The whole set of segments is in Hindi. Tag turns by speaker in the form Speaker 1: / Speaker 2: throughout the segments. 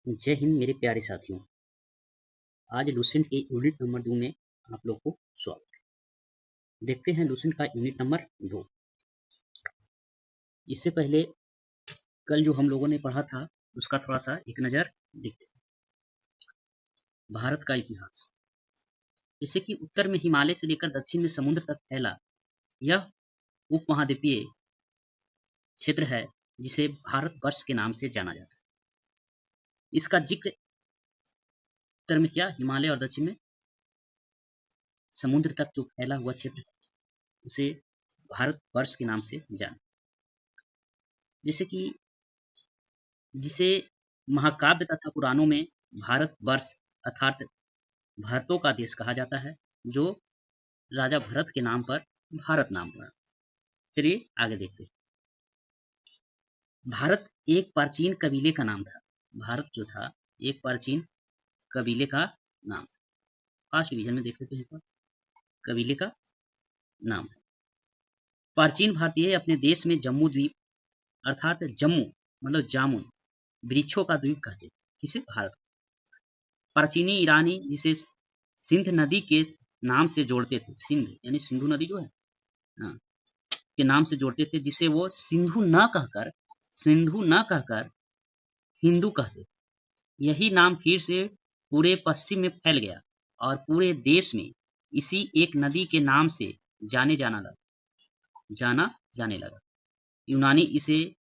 Speaker 1: जय हिंद मेरे प्यारे साथियों। आज लुसेंट के यूनिट नंबर 2 में आप लोग को स्वागत है। देखते हैं लुसेंट का यूनिट नंबर 2। इससे पहले कल जो हम लोगों ने पढ़ा था उसका थोड़ा सा एक नज़र देखते हैं। भारत का इतिहास। इससे कि उत्तर में हिमालय से लेकर दक्षिण में समुद्र तक फैला यह उपमहाद्वीपीय क्षेत्र है जिसे भारतवर्ष के नाम से जाना जाता है। इसका जिक्र उत्तर में क्या, हिमालय और दक्षिण में समुद्र तक जो फैला हुआ क्षेत्र है उसे भारतवर्ष के नाम से जाना, जैसे कि जिसे महाकाव्य तथा पुराणों में भारतवर्ष अर्थात भरतों का देश कहा जाता है, जो राजा भरत के नाम पर भारत नाम पड़ा। चलिए आगे देखते हैं। भारत एक प्राचीन कबीले का नाम था। भारत जो था एक प्राचीन कबीले का नाम था। फर्स्ट डिवीजन में देख लेते हैं, कबीले का नाम था। प्राचीन भारतीय अपने देश में जम्मू द्वीप अर्थात जम्मू मतलब जामुन वृक्षों का द्वीप कहते थे। किसे? भारत। प्राचीनी ईरानी जिसे सिंध नदी के नाम से जोड़ते थे, सिंध यानी सिंधु नदी जो है हाँ, के नाम से जोड़ते थे, जिसे वो सिंधु न कहकर हिंदू कहते। यही नाम फिर से पूरे पश्चिम में फैल गया और पूरे देश में इसी एक नदी के नाम से जाना जाने लगा। यूनानी इसे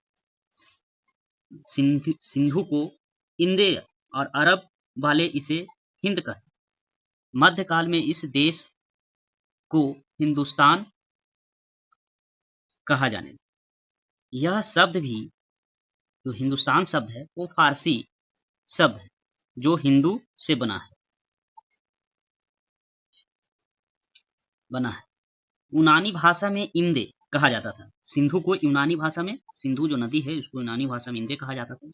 Speaker 1: सिंधु को इंदे और अरब वाले इसे हिंद कहते। मध्यकाल में इस देश को हिंदुस्तान कहा जाने लगा। यह शब्द भी, जो हिंदुस्तान शब्द है, वो फारसी शब्द है जो हिंदू से बना है। यूनानी भाषा में इंदे कहा जाता था। सिंधु को यूनानी भाषा में, सिंधु जो नदी है उसको यूनानी भाषा में इंदे कहा जाता था।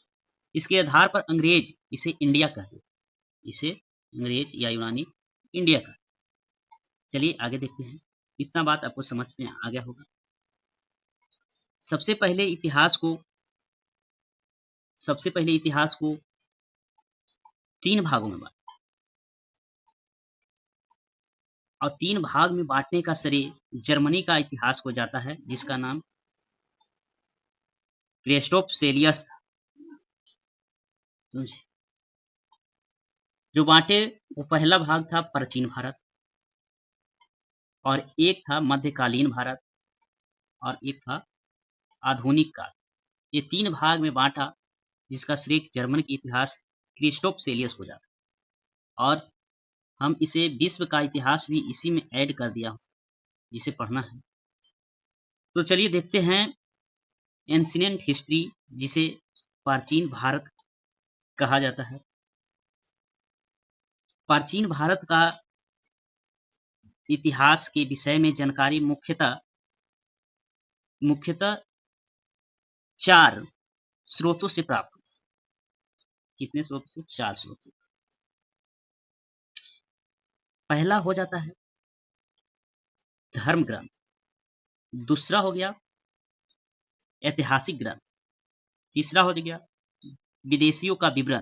Speaker 1: इसके आधार पर अंग्रेज इसे इंडिया कहते, इसे अंग्रेज या यूनानी इंडिया कहते। चलिए आगे देखते हैं। इतना बात आपको समझ में आ गया होगा। सबसे पहले इतिहास को 3 भागों में बांटा और 3 भाग में बांटने का श्रेय जर्मनी का इतिहास को जाता है, जिसका नाम क्रिस्टोफ सेलियस था। जो बांटे वो पहला भाग था प्राचीन भारत और एक था मध्यकालीन भारत और एक था आधुनिक काल। ये 3 भाग में बांटा, जिसका श्रेय जर्मन के इतिहास क्रिस्टोफ सेलियस को जाता है। और हम इसे विश्व का इतिहास भी इसी में ऐड कर दिया, जिसे पढ़ना है। तो चलिए देखते हैं एंशिएंट हिस्ट्री, जिसे प्राचीन भारत कहा जाता है। प्राचीन भारत का इतिहास के विषय में जानकारी मुख्यतः 4 स्रोतों से प्राप्त होती है। कितने स्रोत से? 4 स्रोत से। पहला हो जाता है धर्म ग्रंथ, दूसरा हो गया ऐतिहासिक ग्रंथ, तीसरा हो गया विदेशियों का विवरण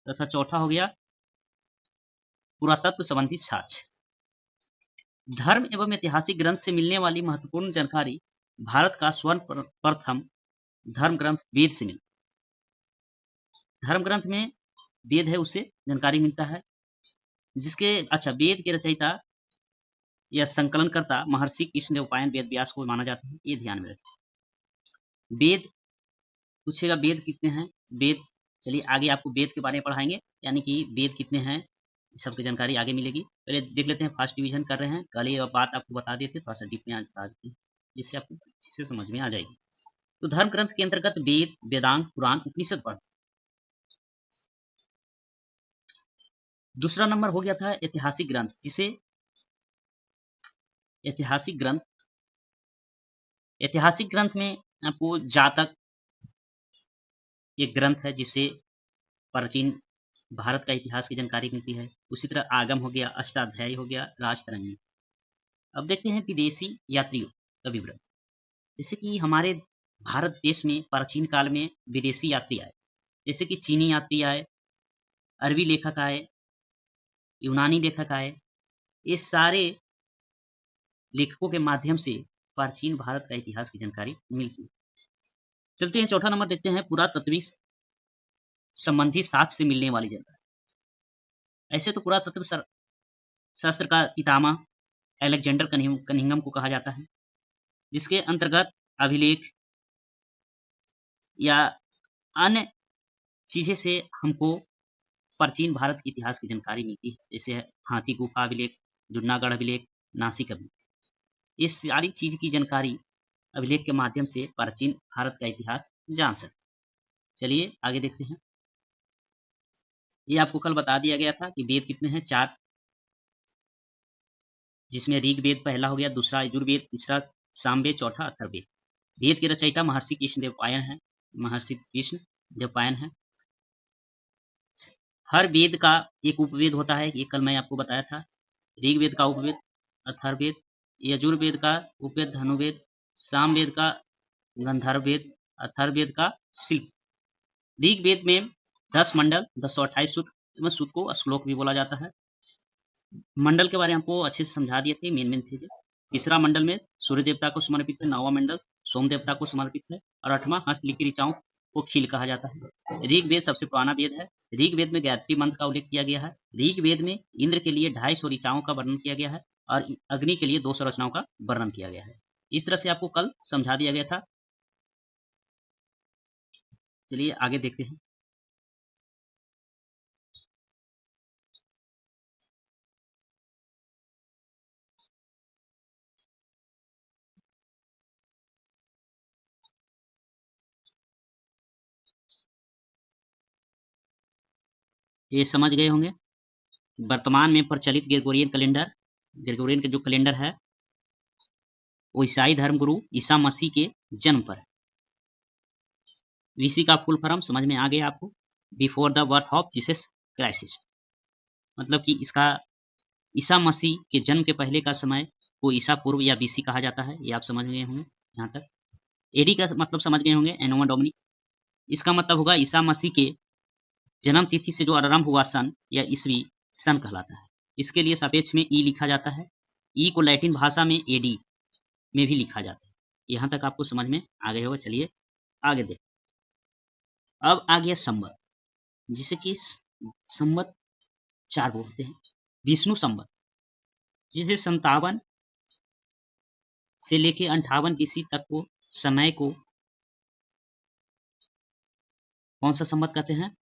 Speaker 1: तथा चौथा हो गया पुरातत्व संबंधी साक्ष्य। धर्म एवं ऐतिहासिक ग्रंथ से मिलने वाली महत्वपूर्ण जानकारी भारत का सर्वप्रथम धर्म ग्रंथ वेद से मिलती। धर्म ग्रंथ में वेद है, उससे जानकारी मिलता है, जिसके वेद के रचयिता या संकलनकर्ता महर्षि कृष्णदेवराय वेद व्यास को माना जाता है। ये ध्यान में रखें। वेद पूछेगा वेद कितने हैं, वेद। चलिए आगे आपको वेद के बारे में पढ़ाएंगे, यानी कि वेद कितने हैं सबकी जानकारी आगे मिलेगी। पहले देख लेते हैं, फर्स्ट डिवीजन कर रहे हैं। कल ये बात आपको बता देते, थोड़ा सा डीप में बता देते हैं, जिससे आपको अच्छे से समझ में आ जाएगी। तो धर्म ग्रंथ के अंतर्गत वेद, वेदांग, पुराण, उपनिषद पढ़। दूसरा नंबर हो गया था ऐतिहासिक ग्रंथ, जिसे ऐतिहासिक ग्रंथ में आपको जातक एक ग्रंथ है, जिससे प्राचीन भारत का इतिहास की जानकारी मिलती है। उसी तरह आगम हो गया, अष्टाध्यायी हो गया, राजतरंगी। अब देखते हैं विदेशी यात्रियों का विवरण। जैसे कि हमारे भारत देश में प्राचीन काल में विदेशी यात्री आए, जैसे कि चीनी यात्री आए, अरबी लेखक आए, यूनानी लेखक आए, ये सारे लेखकों के माध्यम से प्राचीन भारत का इतिहास की जानकारी मिलती है। चलते हैं चौथा नंबर देखते हैं, पुरातत्व संबंधी साक्ष्य से मिलने वाली जानकारी। ऐसे तो पुरातत्व शास्त्र का पितामह अलेक्जेंडर कनिंघम को कहा जाता है, जिसके अंतर्गत अभिलेख या अन्य चीजें से हमको प्राचीन भारत के इतिहास की जानकारी मिलती है, जैसे हाथी गुफा अभिलेख, जूनागढ़ अभिलेख, नासिक अभिलेख। ये सारी चीज की जानकारी अभिलेख के माध्यम से प्राचीन भारत का इतिहास जान सकते। चलिए आगे देखते हैं। ये आपको कल बता दिया गया था कि वेद कितने हैं, 4, जिसमें ऋग्वेद पहला हो गया, दूसरा यजुर्वेद, तीसरा सामवेद, चौथा अथर्ववेद। वेद के रचयिता महर्षि कृष्णदेवरायन है, महर्षि कृष्ण देवपायन है। हर वेद का एक उपवेद होता है, ये कल मैं आपको बताया था। ऋग्वेद का उपवेद अथर्ववेद, यजुर्वेद का उपवेद धनुर्वेद, सामवेद का गंधर्ववेद, अथर्ववेद का शिल्प। ऋग्वेद में 10 मंडल, 1028 सूत्र, सूत्र को श्लोक भी बोला जाता है। मंडल के बारे में आपको अच्छे से समझा दिए थे, मेन थे। तीसरा मंडल में सूर्य देवता को समर्पित है, 9वां मंडल सोम देवता को समर्पित है, और 8वां हस्तलिखित ऋचाओं को खील कहा जाता है। ऋग्वेद सबसे पुराना वेद है। ऋग्वेद में गायत्री मंत्र का उल्लेख किया गया है। ऋग्वेद में इंद्र के लिए 250 ऋचाओं का वर्णन किया गया है, और अग्नि के लिए 200 रचनाओं का वर्णन किया गया है। इस तरह से आपको कल समझा दिया गया था। चलिए आगे देखते हैं। ये समझ गए होंगे। वर्तमान में प्रचलित ग्रेगोरियन कैलेंडर, ग्रेगोरियन का जो कैलेंडर है वो ईसाई धर्मगुरु ईसा मसीह के जन्म पर। वीसी का फुल फॉर्म समझ में आ गया आपको, before the birth of Jesus Christ. मतलब कि इसका ईसा मसीह के जन्म के पहले का समय को ईसा पूर्व या बीसी कहा जाता है। ये आप समझ गए होंगे यहाँ तक। एडी का मतलब समझ गए होंगे, एनोमा डोमिनी। इसका मतलब होगा ईसा मसीह के जन्म तिथि से जो आरंभ हुआ सन या ईस्वी सन कहलाता है। इसके लिए सापेक्ष में ई लिखा जाता है। ई को लैटिन भाषा में एडी में भी लिखा जाता है। यहाँ तक आपको समझ में आ गए होगा। चलिए आगे देख। अब आ गया संवत, जिसे कि संवत 4 बोलते हैं। विष्णु संवत, जिसे 57 से लेके 58 BC तक को समय को कौन सा संवत कहते हैं?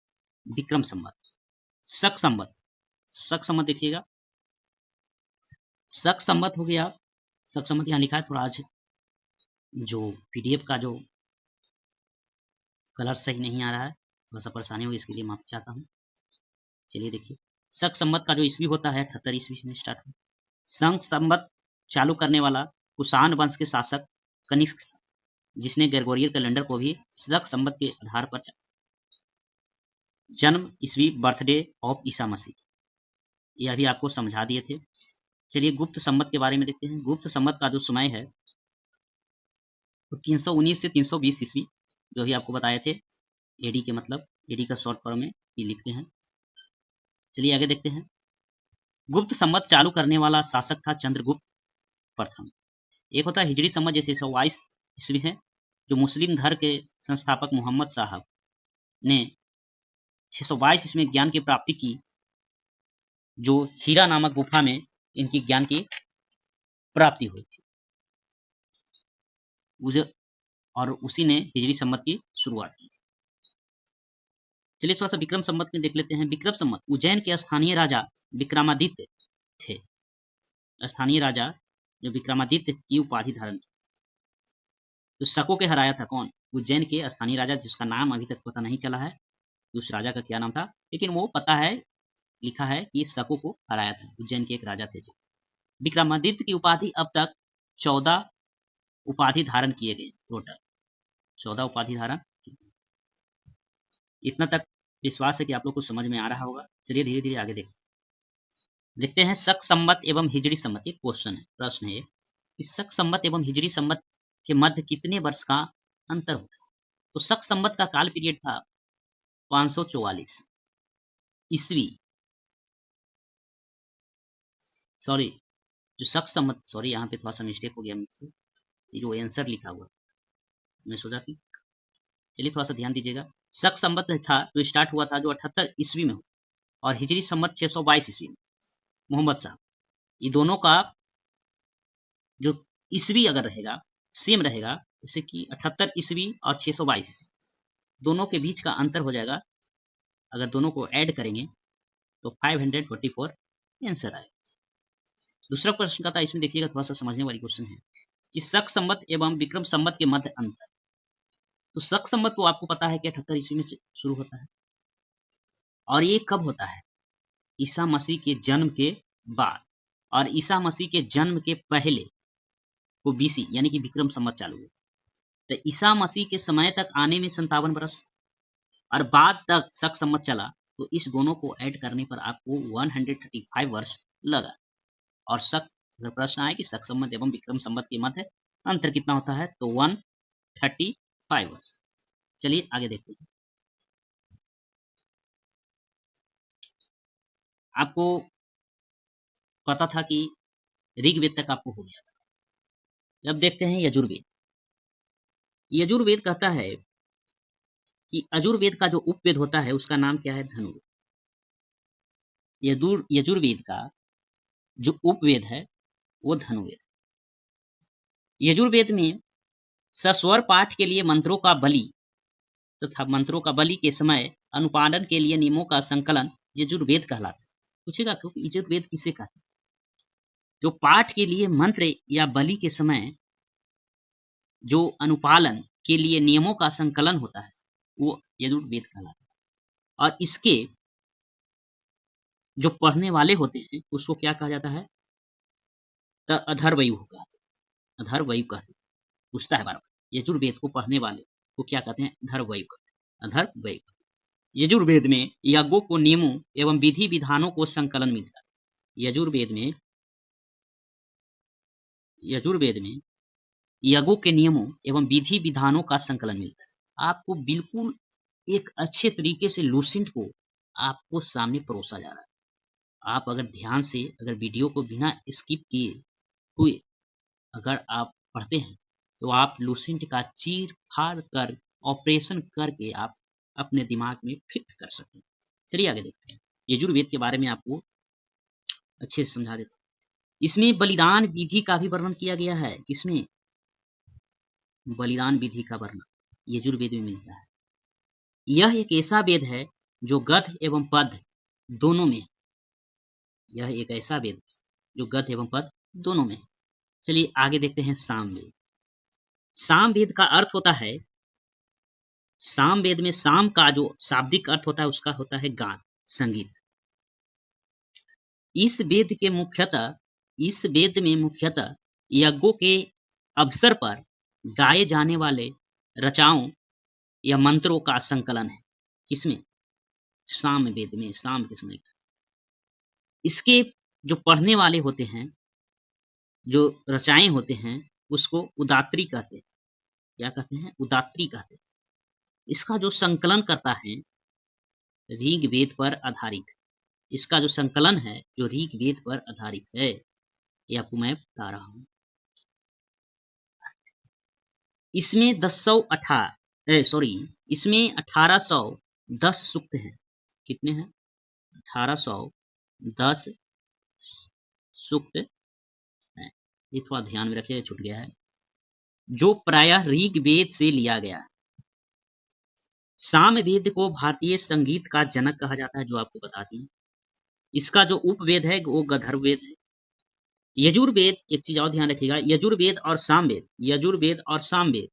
Speaker 1: विक्रम संवत। शक संवत, शक संवत देखिएगा, शक संवत हो गया। शक संवत यहाँ लिखा है, थोड़ा आज जो PDF का जो कलर सही नहीं आ रहा है, थोड़ा सा परेशानी होगी, इसके लिए माफी चाहता हूँ। चलिए देखिए, शक संवत का जो ईस्वी होता है 78 ईस्वी में स्टार्ट हुआ। शक संवत चालू करने वाला कुषाण वंश के शासक कनिष्क था, जिसने ग्रेगोरियन कैलेंडर को भी शक संवत के आधार पर जन्म ईस्वी बर्थडे ऑफ ईसा मसीह, यह भी आपको समझा दिए थे। चलिए गुप्त संवत के बारे में देखते हैं। गुप्त संवत का जो समय है तो 319 से 320 ईस्वी, जो भी आपको बताए थे। एडी के मतलब, एडी का शॉर्ट फॉर्म में ये लिखते हैं। चलिए आगे देखते हैं। गुप्त संवत चालू करने वाला शासक था चंद्रगुप्त प्रथम। एक होता है हिजरी संवत, जैसे 122 ईस्वी है, जो मुस्लिम धर्म के संस्थापक मोहम्मद साहब ने 622 ईस्वी में ज्ञान की प्राप्ति की, जो हीरा नामक गुफा में इनकी ज्ञान की प्राप्ति हुई थी, और उसी ने हिजरी संवत की शुरुआत की थी। चलिए थोड़ा सा विक्रम संवत में देख लेते हैं। विक्रम संवत उज्जैन के स्थानीय राजा विक्रमादित्य थे। स्थानीय राजा जो विक्रमादित्य की उपाधि धारण की। तो शकों के हराया था कौन? उज्जैन के स्थानीय राजा, जिसका नाम अभी तक पता नहीं चला है उस राजा का क्या नाम था, लेकिन वो पता है, लिखा है कि शकों को हराया था। उज्जैन के एक राजा थे जी। विक्रमादित्य की उपाधि अब तक 14 उपाधि धारण किए गए, टोटल 14 उपाधि धारण। इतना तक विश्वास है कि आप लोग को समझ में आ रहा होगा। चलिए धीरे धीरे आगे देखते हैं। शक संवत एवं हिजरी संवत, एक क्वेश्चन है, प्रश्न है कि शक संवत एवं हिजरी संवत के मध्य कितने वर्ष का अंतर होता है? तो शक संवत का काल पीरियड था 544 ईस्वी, सॉरी जो शक संवत, सॉरी यहाँ पे थोड़ा सा मिस्टेक हो गया मुझसे, ये जो आंसर लिखा हुआ मैं सोचा कि, चलिए थोड़ा सा ध्यान दीजिएगा। शक संवत था जो स्टार्ट हुआ था जो 78 ईस्वी में, और हिजरी संवत 622 ईस्वी में। मोहम्मद साहब, ये दोनों का जो ईस्वी अगर रहेगा सेम रहेगा, जैसे कि 78 ईस्वी और 622 ईस्वी, दोनों के बीच का अंतर हो जाएगा, अगर दोनों को ऐड करेंगे तो 544 आंसर आएगा। दूसरा प्रश्न का था, इसमें देखिएगा थोड़ा सा समझने वाली क्वेश्चन है कि शक संवत एवं विक्रम संवत के मध्य अंतर। तो शक संवत तो आपको पता है कि 78 ईस्वी में शुरू होता है, और ये कब होता है? ईसा मसीह के जन्म के बाद, और ईसा मसीह के जन्म के पहले को बीसी यानी कि विक्रम संवत चालू हुआ। तो ईसा मसीह के समय तक आने में 57 वर्ष, और बाद तक शक संवत चला, तो इस दोनों को ऐड करने पर आपको 135 वर्ष लगा। और शक, अगर प्रश्न आए कि शक संवत एवं विक्रम संवत के मध्य अंतर कितना होता है, तो 135 वर्ष। चलिए आगे देखते हैं। आपको पता था कि ऋग्वेद तक आपको हो गया था। अब देखते हैं यजुर्वेद। यजुर्वेद कहता है कि यजुर्वेद का जो उपवेद होता है उसका नाम क्या है? धनुर्वेद। यजुर्वेद का जो उपवेद है वो धनुर्वेद। यजुर्वेद में सस्वर पाठ के लिए मंत्रों का बलि तथा मंत्रों का बलि के समय अनुपालन के लिए नियमों का संकलन यजुर्वेद कहलाता है। पूछेगा क्योंकि यजुर्वेद किसे कहते हैं? जो पाठ के लिए मंत्र या बलि के समय जो अनुपालन के लिए नियमों का संकलन होता है वो यजुर्वेद कहलाता है। और इसके जो पढ़ने वाले होते हैं उसको क्या कहा जाता है? अधर्वयु कहते हैं। अधर्वयु कहते हैं। पूछता है बार, यजुर्वेद को पढ़ने वाले को क्या कहते हैं? अधर्वयु कहते हैं। अधर्वयु। यजुर्वेद में यज्ञों को नियमों एवं विधि विधानों को संकलन मिलता है। यजुर्वेद में यज्ञों के नियमों एवं विधि विधानों का संकलन मिलता है। आपको बिल्कुल एक अच्छे तरीके से लूसेंट को आपको सामने परोसा जा रहा है। आप अगर ध्यान से, अगर वीडियो को बिना स्किप किए हुए अगर आप पढ़ते हैं तो आप लूसेंट का चीर फाड़ कर ऑपरेशन करके आप अपने दिमाग में फिट कर सकते हैं। चलिए आगे देखते हैं। यजुर्वेद के बारे में आपको अच्छे से समझा देता हूँ। इसमें बलिदान विधि का भी वर्णन किया गया है। किसमें? बलिदान विधि का वर्णन यजुर्वेद में मिलता है। यह एक ऐसा वेद है जो गद्य एवं पद्य दोनों में है। यह एक ऐसा वेद जो गद्य एवं पद्य दोनों में है। चलिए आगे देखते हैं सामवेद। सामवेद का अर्थ होता है, सामवेद में साम का जो शाब्दिक अर्थ होता है उसका होता है गान, संगीत। इस वेद में मुख्यतः यज्ञों के अवसर पर गाए जाने वाले रचाओं या मंत्रों का संकलन है। किसमें? सामवेद में, साम के समय। इसके जो पढ़ने वाले होते हैं, जो रचाएं होते हैं, उसको उदात्री कहते हैं। क्या कहते हैं? उदात्री कहते हैं। इसका जो संकलन करता है ऋग्वेद पर आधारित। इसका जो संकलन है जो ऋग्वेद पर आधारित है, ये आपको मैं बता रहा हूं। इसमें 1810 सूक्त हैं। कितने हैं? 1810 सूक्त हैं। ये थोड़ा ध्यान में रखिए, छूट गया है। जो प्रायः ऋग्वेद से लिया गया है। सामवेद को भारतीय संगीत का जनक कहा जाता है, जो आपको बता दी। इसका जो उपवेद है वो गंधर्ववेद है। यजुर्वेद, एक चीज और ध्यान रखिएगा, यजुर्वेद और सामवेद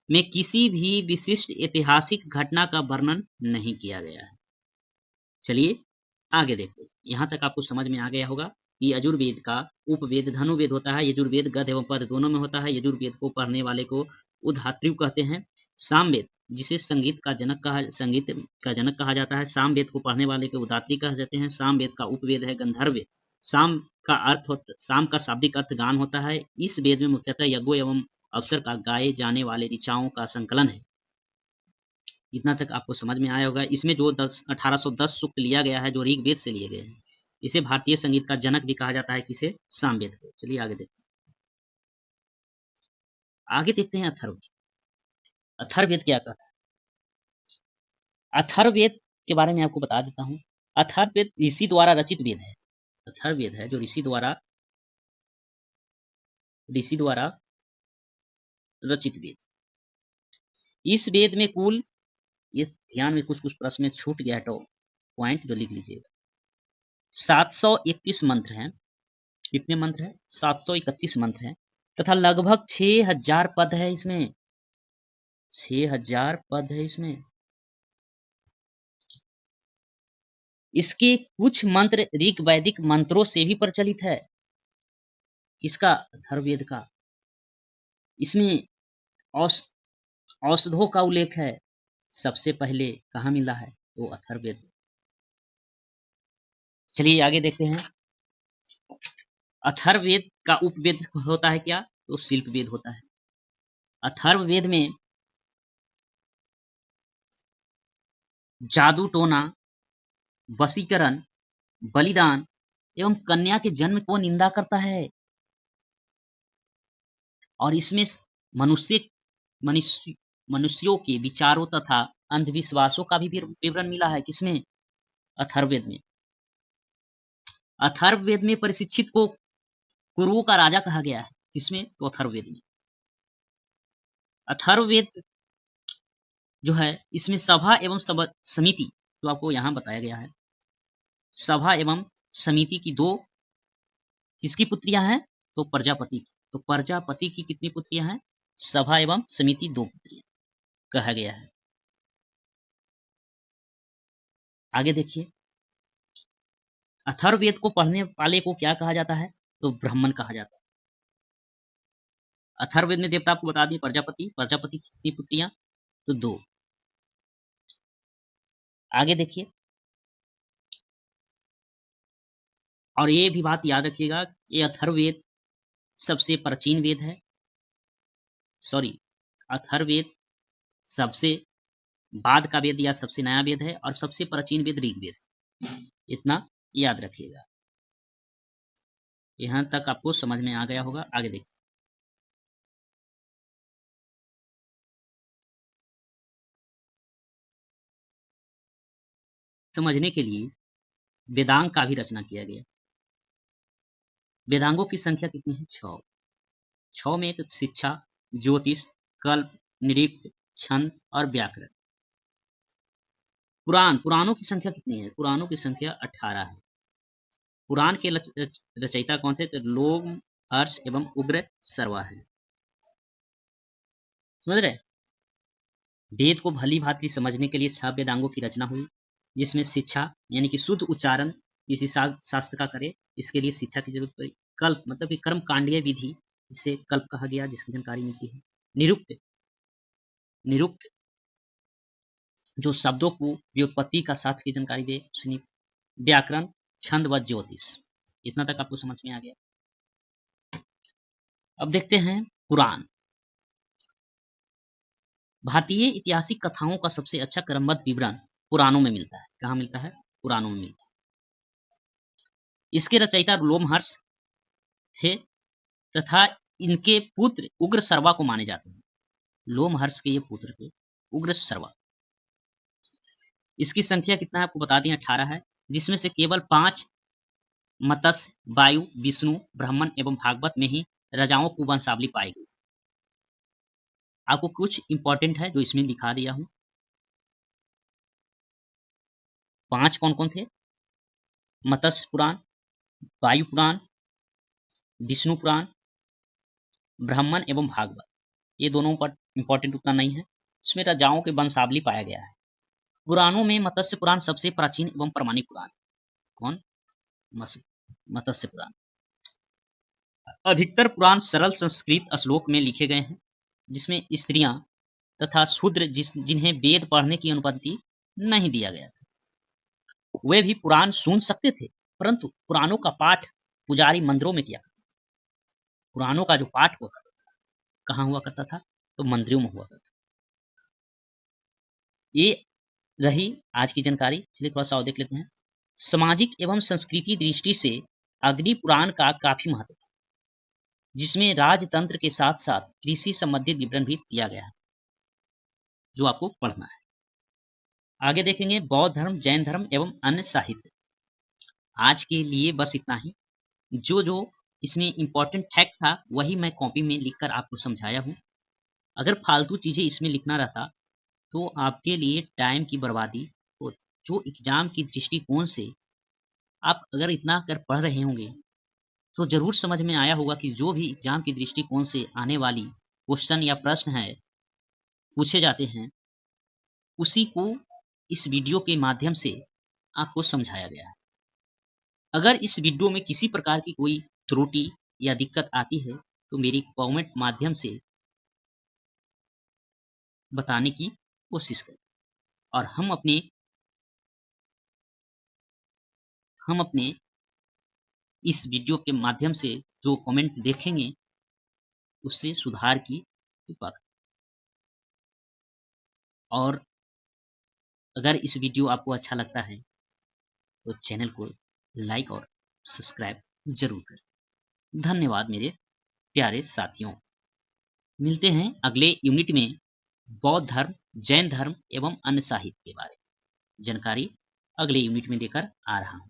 Speaker 1: में किसी भी विशिष्ट ऐतिहासिक घटना का वर्णन नहीं किया गया है। चलिए आगे देखते हैं। यहां तक आपको समझ में आ गया होगा कि यजुर्वेद का उपवेद धनुर्वेद होता है। यजुर्वेद गद्य एवं पद्य दोनों में होता है। यजुर्वेद को पढ़ने वाले को उद्धात्री कहते हैं। सामवेद, जिसे संगीत का जनक कहा जाता है, सामवेद को पढ़ने वाले को उदात्री कहा जाते हैं। सामवेद का उपवेद है गंधर्ववेद। साम का शाब्दिक अर्थ गान होता है। इस वेद में मुख्यतः यज्ञों एवं अवसर का गाए जाने वाले ऋचाओं का संकलन है। इतना तक आपको समझ में आया होगा। इसमें जो 1810 सूक्त लिया गया है, जो ऋग्वेद से लिए गए हैं, इसे भारतीय संगीत का जनक भी कहा जाता है। किसे? सामवेद को। चलिए आगे देखते हैं। आगे देखते हैं अथर्ववेद। अथर्ववेद क्या कहता है? अथर्ववेद के बारे में आपको बता देता हूं। अथर्ववेद ऋषि द्वारा रचित वेद है। अथर्ववेद है जो ऋषि द्वारा रचित वेद। इस वेद में कुल, ये ध्यान में कुछ प्रश्न में छूट गया है, तो पॉइंट जो लिख लीजिएगा, 731 मंत्र हैं। कितने मंत्र हैं? 731 मंत्र हैं, तथा लगभग 6000 पद है इसमें। 6000 पद है इसमें। इसके कुछ मंत्र ऋग वैदिक मंत्रों से भी प्रचलित है। किसका? अथर्ववेद का। इसमें औषधों का उल्लेख है। सबसे पहले कहाँ मिला है? तो अथर्ववेद। चलिए आगे देखते हैं। अथर्ववेद का उपवेद होता है क्या? तो शिल्पवेद होता है। अथर्ववेद में जादू टोना, वशीकरण, बलिदान एवं कन्या के जन्म को निंदा करता है। और इसमें मनुष्य मनुष्य मनुष्यों के विचारों तथा अंधविश्वासों का भी विवरण मिला है। किसमें? अथर्ववेद में। अथर्ववेद में परीक्षित को कुरुओं का राजा कहा गया है। किसमें? तो अथर्ववेद में। अथर्ववेद जो है, इसमें सभा एवं समिति, जो आपको यहां बताया गया है, सभा एवं समिति की दो किसकी पुत्रियां हैं? तो प्रजापति की। तो प्रजापति की कितनी पुत्रियां हैं? सभा एवं समिति दो पुत्रियां कहा गया है। आगे देखिए। अथर्ववेद को पढ़ने वाले को क्या कहा जाता है? तो ब्राह्मण कहा जाता है। अथर्ववेद में देवता आपको बता दिए प्रजापति की कितनी पुत्रियां? तो दो। आगे देखिए। और ये भी बात याद रखिएगा, ये अथर्ववेद सबसे प्राचीन वेद है। सॉरी, अथर्ववेद सबसे बाद का वेद या सबसे नया वेद है, और सबसे प्राचीन वेद ऋग्वेद। इतना याद रखिएगा। यहां तक आपको समझ में आ गया होगा। आगे देखिए। समझने के लिए वेदांग का भी रचना किया गया। वेदांगों की संख्या कितनी है? 6। 6 में एक शिक्षा, ज्योतिष, कल्प, निरुक्त, छंद और व्याकरण। पुराणों की संख्या कितनी है? पुराणों की संख्या 18 है। पुराण के रचयिता कौन थे? तो लोम, हर्ष एवं उग्र सर्वा है। समझ रहे? वेद को भली भांति समझने के लिए 6 वेदांगों की रचना हुई, जिसमें शिक्षा यानी कि शुद्ध उच्चारण किसी शास्त्र का करे, इसके लिए शिक्षा की जरूरत पड़ी। कल्प मतलब कि कर्म कांडीय विधि, जिसे कल्प कहा गया, जिसकी जानकारी मिलती है। निरुक्त जो शब्दों को व्युत्पत्ति का साथ की जानकारी दे, उसने। व्याकरण, छंद व ज्योतिष। इतना तक आपको समझ में आ गया। अब देखते हैं पुराण। भारतीय ऐतिहासिक कथाओं का सबसे अच्छा क्रमबद्ध विवरण पुराणों में मिलता है। कहाँ मिलता है? पुराणों में मिलता है। इसके रचयिता लोमहर्ष थे, तथा इनके पुत्र उग्र सर्वा को माने जाते हैं। लोमहर्ष के ये पुत्र थे उग्र सर्वा। इसकी संख्या कितना है आपको बता दें? 18 है, जिसमें से केवल 5 मत्स्य, वायु, विष्णु, ब्राह्मण एवं भागवत में ही राजाओं को वंशावली पाई गई। आपको कुछ इंपॉर्टेंट है जो इसमें दिखा दिया हूं। 5 कौन कौन थे? मत्स्य पुराण, वायु पुराण, विष्णु पुराण, ब्राह्मण एवं भागवत। ये दोनों पर इंपॉर्टेंट उतना नहीं है। इसमें राजाओं के वंशावली पाया गया है। पुराणों में मत्स्य पुराण सबसे प्राचीन एवं प्रमाणिक पुराण। कौन? मत्स्य पुराण। अधिकतर पुराण सरल संस्कृत श्लोक में लिखे गए हैं, जिसमें स्त्रियां तथा शूद्र जिन्हें वेद पढ़ने की अनुमति नहीं दिया गया था, वे भी पुराण सुन सकते थे, परंतु पुराणों का पाठ पुजारी मंदिरों में किया करते थे। पुराणों का जो पाठ हुआ करता था, कहाँ हुआ करता था? तो मंदिरों में हुआ करता था। ये रही आज की जानकारी। चलिए थोड़ा सा और देख लेते हैं। सामाजिक एवं संस्कृति दृष्टि से अग्नि पुराण का काफी महत्व है, जिसमें राजतंत्र के साथ साथ कृषि संबंधित विवरण भी दिया गया है, जो आपको पढ़ना है। आगे देखेंगे बौद्ध धर्म, जैन धर्म एवं अन्य साहित्य। आज के लिए बस इतना ही। जो जो इसमें इंपॉर्टेंट फैक्ट था वही मैं कॉपी में लिखकर आपको समझाया हूँ। अगर फालतू चीजें इसमें लिखना रहता तो आपके लिए टाइम की बर्बादी होती। जो एग्जाम की दृष्टिकोण से आप अगर इतना कर पढ़ रहे होंगे तो जरूर समझ में आया होगा कि जो भी एग्जाम की दृष्टिकोण से आने वाली क्वेश्चन या प्रश्न है पूछे जाते हैं, उसी को इस वीडियो के माध्यम से आपको समझाया गया है। अगर इस वीडियो में किसी प्रकार की कोई त्रुटि या दिक्कत आती है तो मेरी कमेंट माध्यम से बताने की कोशिश करें, और हम अपने इस वीडियो के माध्यम से जो कमेंट देखेंगे उससे सुधार की कृपा करें। और अगर इस वीडियो आपको अच्छा लगता है तो चैनल को लाइक और सब्सक्राइब जरूर करें। धन्यवाद मेरे प्यारे साथियों। मिलते हैं अगले यूनिट में बौद्ध धर्म, जैन धर्म एवं अन्य साहित्य के बारे में जानकारी अगले यूनिट में देकर आ रहा हूं।